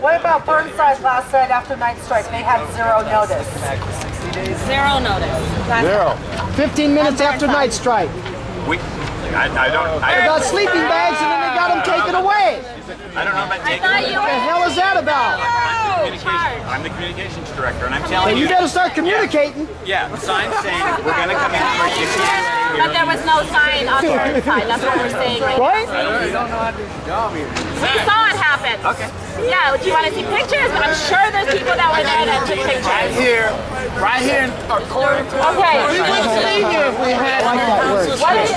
What about Burnside last night after night strike? They had zero notice. Zero notice. Zero. 15 minutes after night strike. I They got sleeping bags and then they got them taken away. don't know about I taking. thought you What the hell is that about? I'm the communications director, and I'm telling You you. better start communicating. Yeah, the sign's saying we're going to come in for you. But there was no sign on the side. That's what we're saying right Right? now. We saw it happen. Okay. Yeah, do you want to see pictures? I'm sure there's people that were there that took pictures. Right here in our corner. Okay. If we had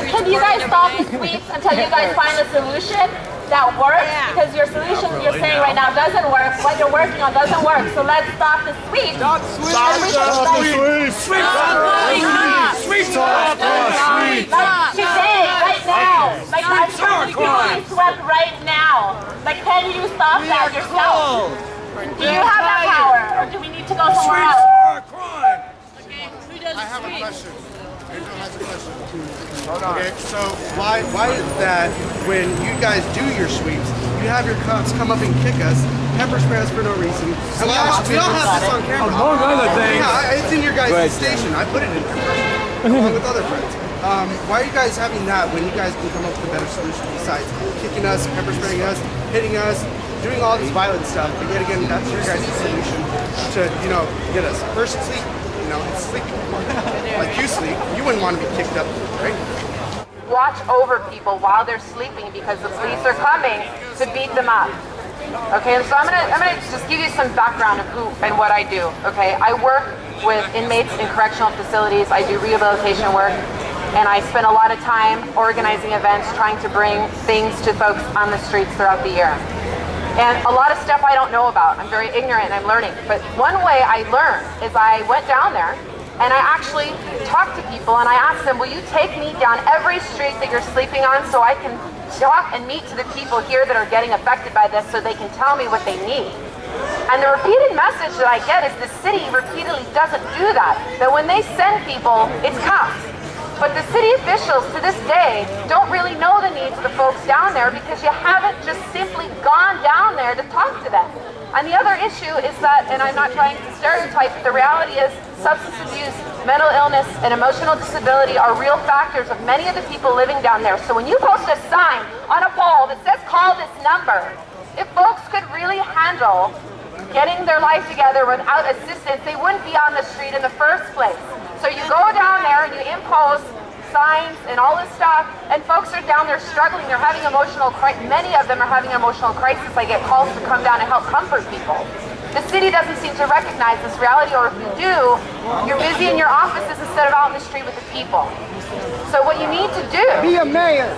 Can you guys stop the sweeps until you guys find a solution that works? Because your solution you're saying right now doesn't work. What you're working on doesn't work. So let's stop the sweeps. Stop the sweeps. Sweeps. Like today, right now. Like I'm trying to be swept right now. Like can you stop that yourself? Do you have that power? Or do we need to go somewhere else? I have a question. Andrew has a question. Okay, so why is that when you guys do your sweeps, you have your cops come up and kick us, pepper spray us for no reason, and we all have this on camera. Among other things. Yeah, it's in your guys' station. I put it in there along with other friends. Why are you guys having that when you guys can come up with a better solution besides kicking us, pepper spraying us, hitting us, doing all this violent stuff? But yet again, that's your guys' solution to, get us. First sleep, it's sleeping. Like you sleep, you wouldn't want to be kicked up, right? Watch over people while they're sleeping because the police are coming to beat them up. Okay, so I'm gonna just give you some background of who and what I do. Okay, I work with inmates in correctional facilities. I do rehabilitation work, and I spend a lot of time organizing events, trying to bring things to folks on the streets throughout the year. And a lot of stuff I don't know about. I'm very ignorant and I'm learning. But one way I learned is I went down there and I actually talked to people and I asked them, will you take me down every street that you're sleeping on so I can talk and meet to the people here that are getting affected by this so they can tell me what they need? And the repeated message that I get is the city repeatedly doesn't do that. That when they send people, it's cops. But the city officials to this day don't really know the needs of the folks down there because you haven't just simply gone down there to talk to them. And the other issue is that, and I'm not trying to stereotype, but the reality is substance abuse, mental illness, and emotional disability are real factors of many of the people living down there. So when you post a sign on a pole that says call this number, if folks could really handle getting their life together without assistance, they wouldn't be on the street in the first place. So you go down there and you impose signs and all this stuff, and folks are down there struggling. They're having many of them are having emotional crisis. I get calls to come down and help comfort people. The city doesn't seem to recognize this reality, or if you do, you're busy in your offices instead of out in the street with the people. So what you need to do, Be a mayor.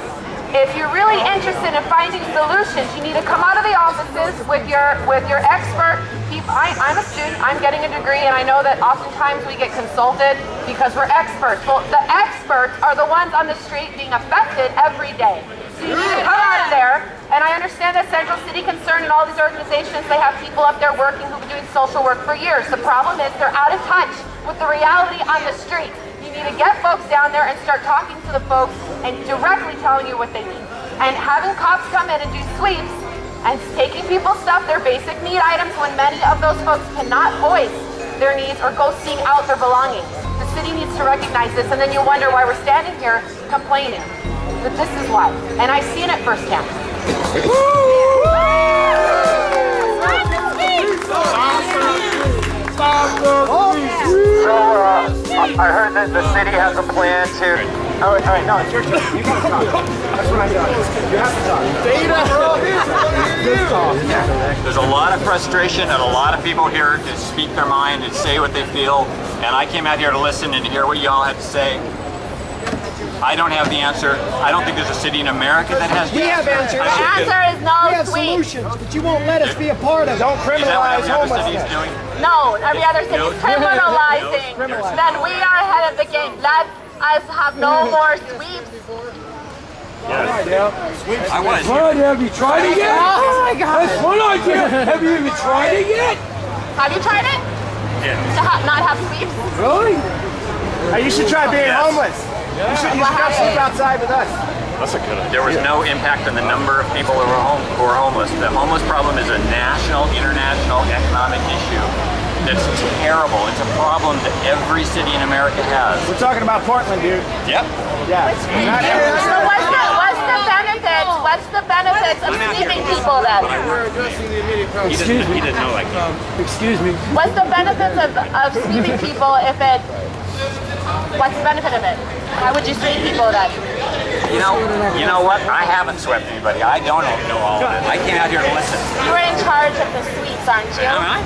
if you're really interested in finding solutions, you need to come out of the offices with your expert people. I'm a student, I'm getting a degree, and I know that oftentimes we get consulted because we're experts. Well, the experts are the ones on the street being affected every day. So you need to come out of there, and I understand that Central City Concern and all these organizations, they have people up there working who've been doing social work for years. The problem is they're out of touch with the reality on the street. You need to get folks down there and start talking to the folks and directly telling you what they need. And having cops come in and do sweeps and taking people's stuff, their basic need items, when many of those folks cannot voice their needs or go seek out their belongings. The city needs to recognize this, and then you wonder why we're standing here complaining. But this is why. And I've seen it firsthand. I heard that the city has a plan to. All right, no, it's your turn. You got to talk. That's what I'm doing. You have to talk. There's a lot of frustration and a lot of people here to speak their mind and say what they feel. And I came out here to listen and to hear what y'all have to say. I don't have the answer. I don't think there's a city in America that has the answer. We have answers. The answer is no We have sweep. solutions, but you won't let us be a part of it. Don't Is that what criminalize every other city is homelessness. doing? No, every other city is criminalizing. Then we are ahead of the game. Let us have no more sweeps. I was. Fun, have you tried it yet? Oh my God. That's one idea. Have you even tried it yet? Have you tried it? Yeah. To not have sweeps? Really? You should try being Yes. homeless. You should come sleep outside with us. There was no impact on the number of people who are homeless. The homeless problem is a national, international economic issue that's terrible. It's a problem that every city in America has. We're talking about Portland, dude. Yep. Yeah. So what's the benefits of sleeping people then? We're addressing the immediate problem. He doesn't know like that. Excuse me. What's the benefits of sleeping people if it, what's the benefit of it? Why would you sweep people then? You know what? I haven't swept anybody. I don't know all of it. I came out here to listen. You're in charge of the sweeps, aren't you? Am I?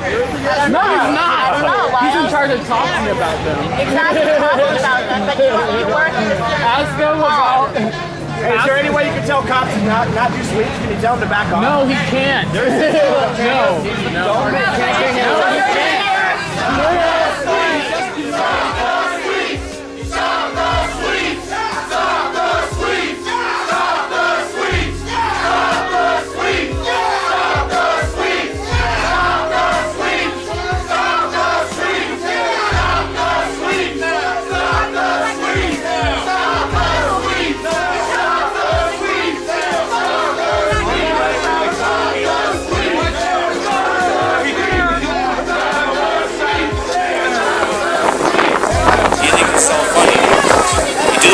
No, he's not. I don't know. Why He's in else? charge of talking about them. Exactly, talking about them, but you work in the city. Ask them about. Hey, is there any way you can tell cops to not do sweeps? Can you tell them to back off? No, he can't.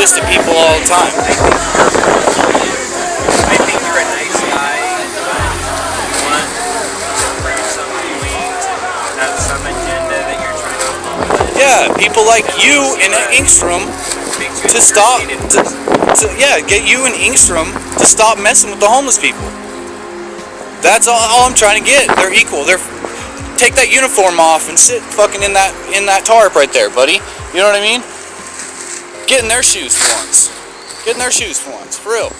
To people all the time. I think you're a nice guy. You want to bring some point, have some agenda that you're trying to accomplish. Yeah, people like you and Engstrom to stop. Get you and Engstrom to stop messing with the homeless people. That's all I'm trying to get. They're equal. Take that uniform off and sit fucking in that tarp right there, buddy. You know what I mean? Get in their shoes for once. Get in their shoes for once, for real.